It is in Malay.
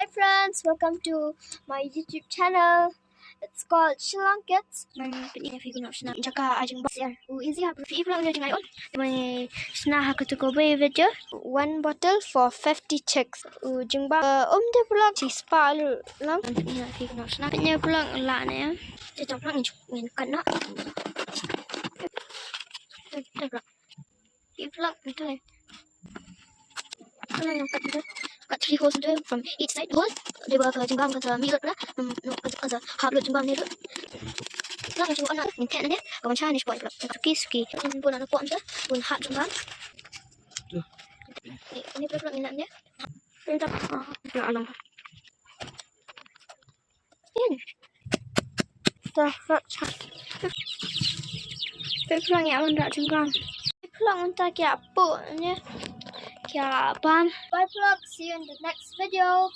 Hi friends, welcome to my YouTube channel. It's called Shillong Kids. Easy video. One bottle for 50 chicks. De pulang si spa lam. Punya pulang lah ni. Kita pulang ni kena. Pulang itu ni. Pulang yang got 3 holes into it from each side hole. Dia buat jenggam kata milut lah. Kata hablut jenggam ni tu. Lang macam anak ni ten ni. Kawan Chinese boy pula. Suki. Ini pun anak puan tu. Pun hat jenggam. Ini pula ingat dia. Ya alam. Ini. Dah fracture. Pulang yang anda jenggam. Pulang untuk apa ni? Bye vlog, see you in the next video.